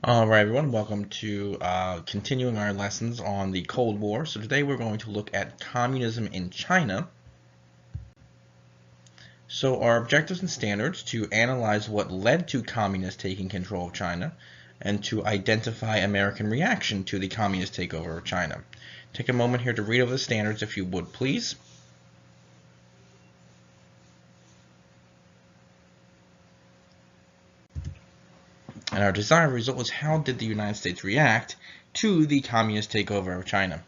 All right, everyone, welcome to continuing our lessons on the Cold War. So today we're going to look at communism in China. So our objectives and standards to analyze what led to communists taking control of China and to identify American reaction to the communist takeover of China. Take a moment here to read over the standards if you would, please. And our desired result was, how did the United States react to the communist takeover of China?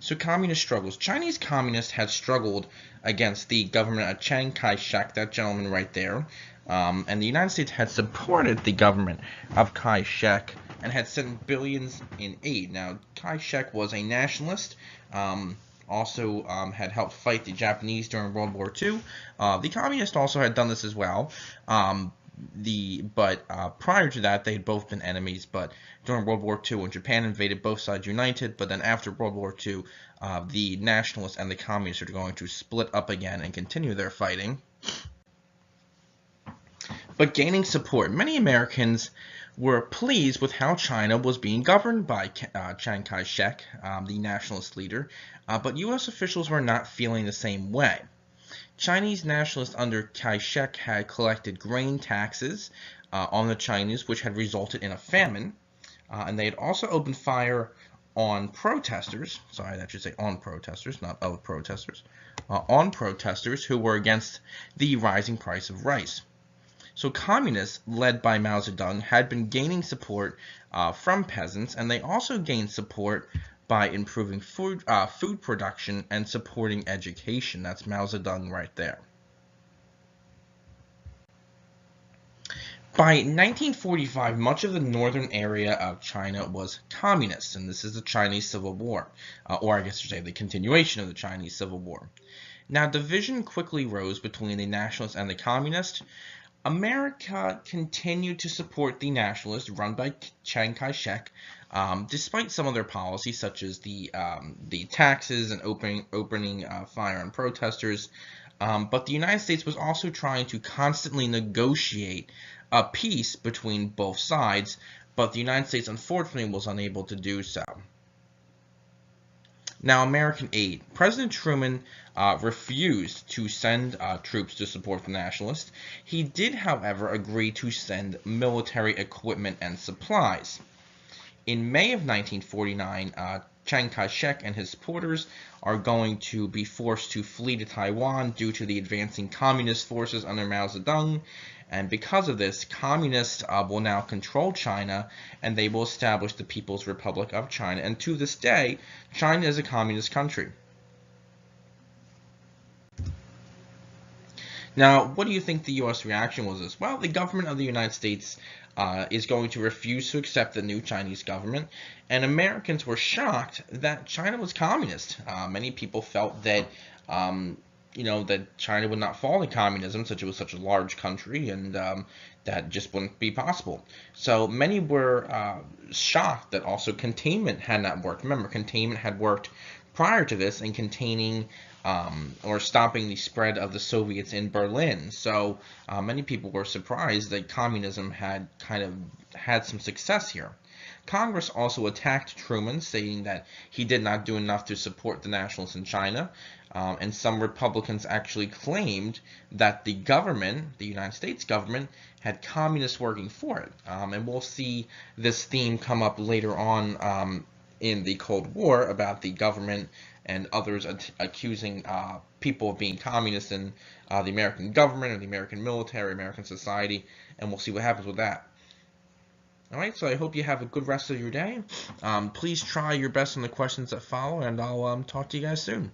So communist struggles. Chinese communists had struggled against the government of Chiang Kai-shek, that gentleman right there, and the United States had supported the government of Kai-shek and had sent billions in aid. Now, Kai-shek was a nationalist, also had helped fight the Japanese during World War II. The communists also had done this as well. Prior to that, they had both been enemies. But during World War II, when Japan invaded, both sides united. But then after World War II, the nationalists and the communists are going to split up again and continue their fighting. But gaining support, many Americans were pleased with how China was being governed by Chiang Kai-shek, the nationalist leader. But U.S. officials were not feeling the same way. Chinese nationalists under Kai-shek had collected grain taxes on the Chinese, which had resulted in a famine, and they had also opened fire on protesters, sorry, that should say on protesters, not of protesters, on protesters who were against the rising price of rice. So communists, led by Mao Zedong, had been gaining support from peasants, and they also gained support by improving food production and supporting education. That's Mao Zedong right there. By 1945, much of the northern area of China was communist, and this is the Chinese Civil War, or I guess you should say the continuation of the Chinese Civil War. Now, division quickly rose between the nationalists and the communists. America continued to support the nationalists run by Chiang Kai-shek, despite some of their policies, such as the taxes and opening fire on protesters. But the United States was also trying to constantly negotiate a peace between both sides, but the United States unfortunately was unable to do so. Now, American aid. President Truman refused to send troops to support the nationalists. He did, however, agree to send military equipment and supplies. In May of 1949, Chiang Kai-shek and his supporters are going to be forced to flee to Taiwan due to the advancing communist forces under Mao Zedong. And because of this, communists will now control China, and they will establish the People's Republic of China. And to this day, China is a communist country. Now, what do you think the U.S. reaction was this? Well, the government of the United States is going to refuse to accept the new Chinese government, and Americans were shocked that China was communist. Many people felt that that China would not fall into communism, since it was such a large country, and that just wouldn't be possible. So many were shocked that also containment had not worked. Remember, containment had worked prior to this in containing or stopping the spread of the Soviets in Berlin. So many people were surprised that communism had kind of had some success here. Congress also attacked Truman, saying that he did not do enough to support the nationalists in China, and some Republicans actually claimed that the government, the United States government, had communists working for it. And we'll see this theme come up later on in the Cold War about the government and others accusing people of being communists in the American government or the American military, American society, and we'll see what happens with that. Alright, so I hope you have a good rest of your day. Please try your best on the questions that follow, and I'll talk to you guys soon.